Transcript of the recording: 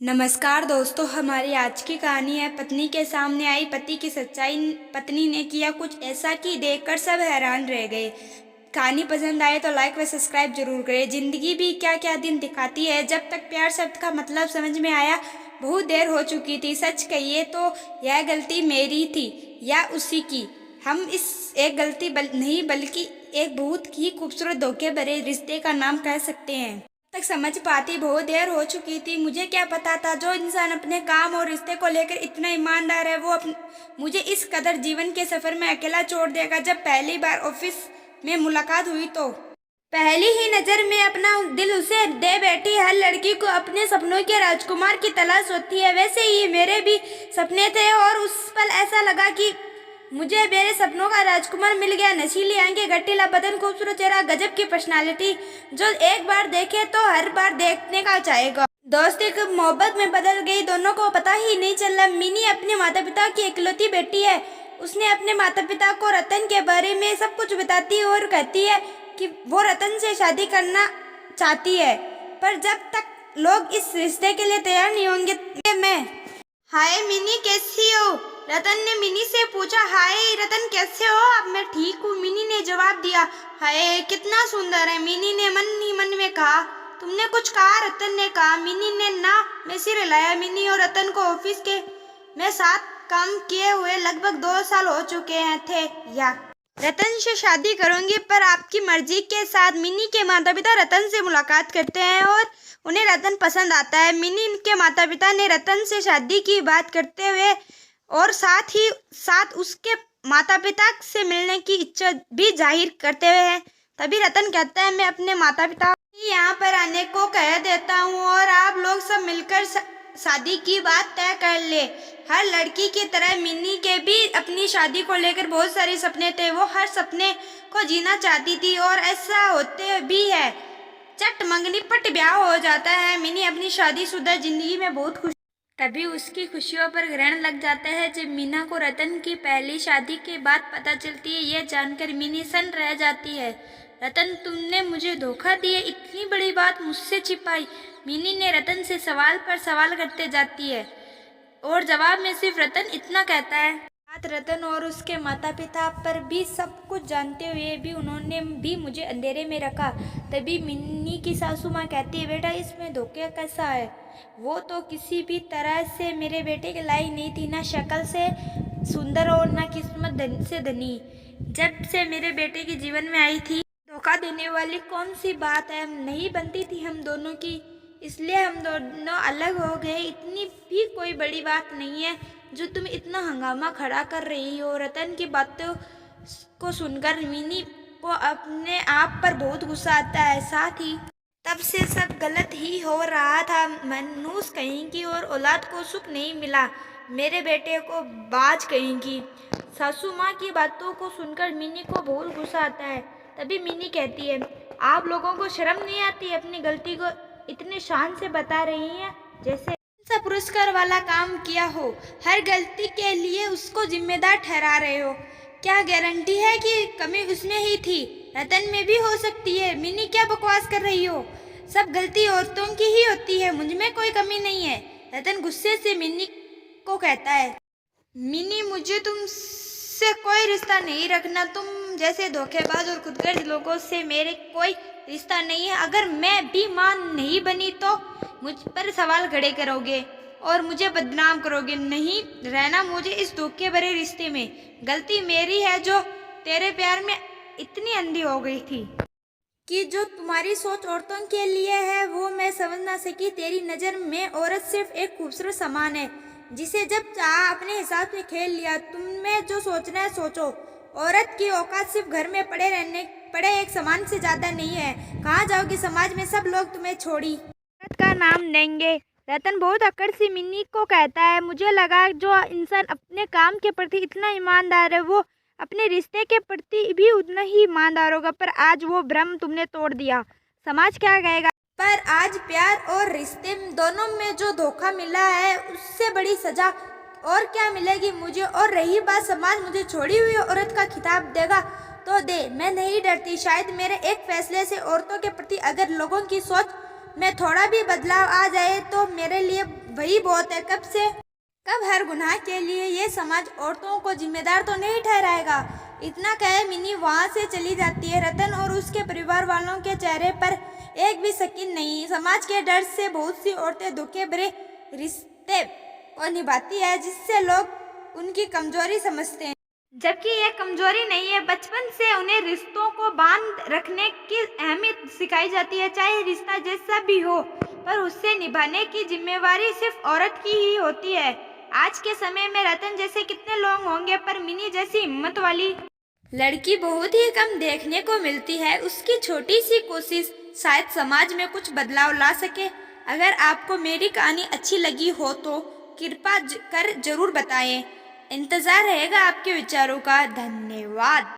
नमस्कार दोस्तों, हमारी आज की कहानी है पत्नी के सामने आई पति की सच्चाई। पत्नी ने किया कुछ ऐसा कि देखकर सब हैरान रह गए। कहानी पसंद आए तो लाइक व सब्सक्राइब जरूर करें। जिंदगी भी क्या क्या दिन दिखाती है। जब तक प्यार शब्द का मतलब समझ में आया बहुत देर हो चुकी थी। सच कहिए तो यह गलती मेरी थी या उसी की। हम इस एक गलती नहीं बल्कि एक बहुत ही खूबसूरत धोखे भरे रिश्ते का नाम कह सकते हैं। तक समझ पाती बहुत देर हो चुकी थी। मुझे क्या पता था जो इंसान अपने काम और रिश्ते को लेकर इतना ईमानदार है वो मुझे इस कदर जीवन के सफर में अकेला छोड़ देगा। जब पहली बार ऑफिस में मुलाकात हुई तो पहली ही नजर में अपना दिल उसे दे बैठी। हर लड़की को अपने सपनों के राजकुमार की तलाश होती है, वैसे ही मेरे भी सपने थे और उस पल ऐसा लगा कि मुझे मेरे सपनों का राजकुमार मिल गया। नशीली आंखें, गठीला बदन, खूबसूरत चेहरा, गजब की पर्सनालिटी जो एक बार देखे तो हर बार देखने का चाहेगा। दोस्ती कब मोहब्बत में बदल गई दोनों को पता ही नहीं चला। मिनी अपने माता पिता की इकलौती बेटी है। उसने अपने माता पिता को रतन के बारे में सब कुछ बताती है और कहती है कि वो रतन से शादी करना चाहती है, पर जब तक लोग इस रिश्ते के लिए तैयार नहीं होंगे मैं। हाय मिनी, कैसी हो? रतन ने मिनी से पूछा। हाय रतन, कैसे हो? अब मैं ठीक हूँ, मिनी ने जवाब दिया। हाय कितना सुंदर है, मिनी ने मन ही मन में कहा। तुमने कुछ कहा? रतन ने कहा। मिनी ने ना में सिर हिलाया। मिनी और रतन को ऑफिस के में साथ काम किए हुए लगभग 2 साल हो चुके हैं थे। या रतन से शादी करूंगी पर आपकी मर्जी के साथ। मिनी के माता पिता रतन से मुलाकात करते हैं और उन्हें रतन पसंद आता है। मिनी के माता पिता ने रतन से शादी की बात करते हुए और साथ ही साथ उसके माता पिता से मिलने की इच्छा भी जाहिर करते हुए हैं। तभी रतन कहता है, मैं अपने माता पिता यहाँ पर आने को कह देता हूँ और आप लोग सब मिलकर शादी की बात तय कर ले। हर लड़की की तरह मिनी के भी अपनी शादी को लेकर बहुत सारे सपने थे। वो हर सपने को जीना चाहती थी और ऐसा होते भी है। चट मंगनी पट ब्याह हो जाता है। मिनी अपनी शादीशुदा जिंदगी में बहुत खुश। तभी उसकी खुशियों पर ग्रहण लग जाता है जब मीना को रतन की पहली शादी के बाद पता चलती है। यह जानकर मिनी सन्न रह जाती है। रतन, तुमने मुझे धोखा दिया, इतनी बड़ी बात मुझसे छिपाई। मिनी ने रतन से सवाल पर सवाल करते जाती है और जवाब में सिर्फ रतन इतना कहता है। बात रतन और उसके माता पिता पर भी सब कुछ जानते हुए भी उन्होंने भी मुझे अंधेरे में रखा। तभी मिन्नी की सासू माँ कहती है, बेटा इसमें धोखे कैसा है? वो तो किसी भी तरह से मेरे बेटे के लायक नहीं थी, ना शक्ल से सुंदर और ना किस्मत से धनी। जब से मेरे बेटे के जीवन में आई थी, धोखा देने वाली कौन सी बात है? नहीं बनती थी हम दोनों की, इसलिए हम दोनों अलग हो गए। इतनी भी कोई बड़ी बात नहीं है जो तुम इतना हंगामा खड़ा कर रही हो। रतन की बातों को सुनकर मिनी को अपने आप पर बहुत गुस्सा आता है। साथ ही तब से सब गलत ही हो रहा था। मनूस कहेंगी और औलाद को सुख नहीं मिला, मेरे बेटे को बाज कहेंगी। सासू माँ की बातों को सुनकर मिनी को बहुत गुस्सा आता है। तभी मिनी कहती है, आप लोगों को शर्म नहीं आती? अपनी गलती को इतने शान से बता रही हैं जैसे सा पुरस्कार वाला काम किया हो। हर गलती के लिए उसको जिम्मेदार ठहरा रहे हो। क्या गारंटी है कि कमी उसमें ही थी? रतन में भी हो सकती है। मिनी, क्या बकवास कर रही हो? सब गलती औरतों की ही होती है, मुझ में कोई कमी नहीं है। रतन गुस्से से मिनी को कहता है, मिनी मुझे तुमसे कोई रिश्ता नहीं रखना। तुम जैसे धोखेबाज और खुदगर्ज लोगों से मेरे कोई रिश्ता नहीं है। अगर मैं भी मां नहीं बनी तो मुझ पर सवाल खड़े करोगे और मुझे बदनाम करोगे। नहीं रहना मुझे इस धोखे भरे रिश्ते में। गलती मेरी है जो तेरे प्यार में इतनी अंधी हो गई थी कि जो तुम्हारी सोच औरतों के लिए है वो मैं समझ ना सकी। तेरी नज़र में औरत सिर्फ एक खूबसूरत सामान है जिसे जब चाहा अपने हिसाब से खेल लिया। तुम्हें जो सोचना है सोचो। औरत की औकात सिर्फ घर में पड़े एक सामान से ज़्यादा नहीं है। कहाँ जाओगी? समाज में सब लोग तुम्हें छोड़ी औरत का नाम देंगे। रतन बहुत अक्कड़ सी मिन्नी को कहता है, मुझे लगा जो इंसान अपने काम के प्रति इतना ईमानदार है वो अपने रिश्ते के प्रति भी उतना ही ईमानदार होगा, पर आज वो भ्रम तुमने तोड़ दिया। समाज क्या कहेगा? पर आज प्यार और रिश्ते दोनों में जो धोखा मिला है उससे बड़ी सजा और क्या मिलेगी मुझे। और रही बात समाज मुझे छोड़ी हुई औरत का खिताब देगा तो दे, मैं नहीं डरती। शायद मेरे एक फैसले से औरतों के प्रति अगर लोगों की सोच में थोड़ा भी बदलाव आ जाए तो मेरे लिए वही बहुत है। कब हर गुनाह के लिए ये समाज औरतों को जिम्मेदार तो नहीं ठहराएगा। इतना कहे मिनी वहाँ से चली जाती है। रतन और उसके परिवार वालों के चेहरे पर एक भी शकीन नहीं। समाज के डर से बहुत सी औरतें धोखे भरे रिश्ते को निभाती है जिससे लोग उनकी कमजोरी समझते हैं, जबकि ये कमजोरी नहीं है। बचपन से उन्हें रिश्तों को बांध रखने की अहमियत सिखाई जाती है। चाहे रिश्ता जैसा भी हो, पर उससे निभाने की जिम्मेवारी सिर्फ औरत की ही होती है। आज के समय में रतन जैसे कितने लोग होंगे, पर मिनी जैसी हिम्मत वाली लड़की बहुत ही कम देखने को मिलती है। उसकी छोटी सी कोशिश शायद समाज में कुछ बदलाव ला सके। अगर आपको मेरी कहानी अच्छी लगी हो तो कृपा कर जरूर बताएं। इंतजार रहेगा आपके विचारों का। धन्यवाद।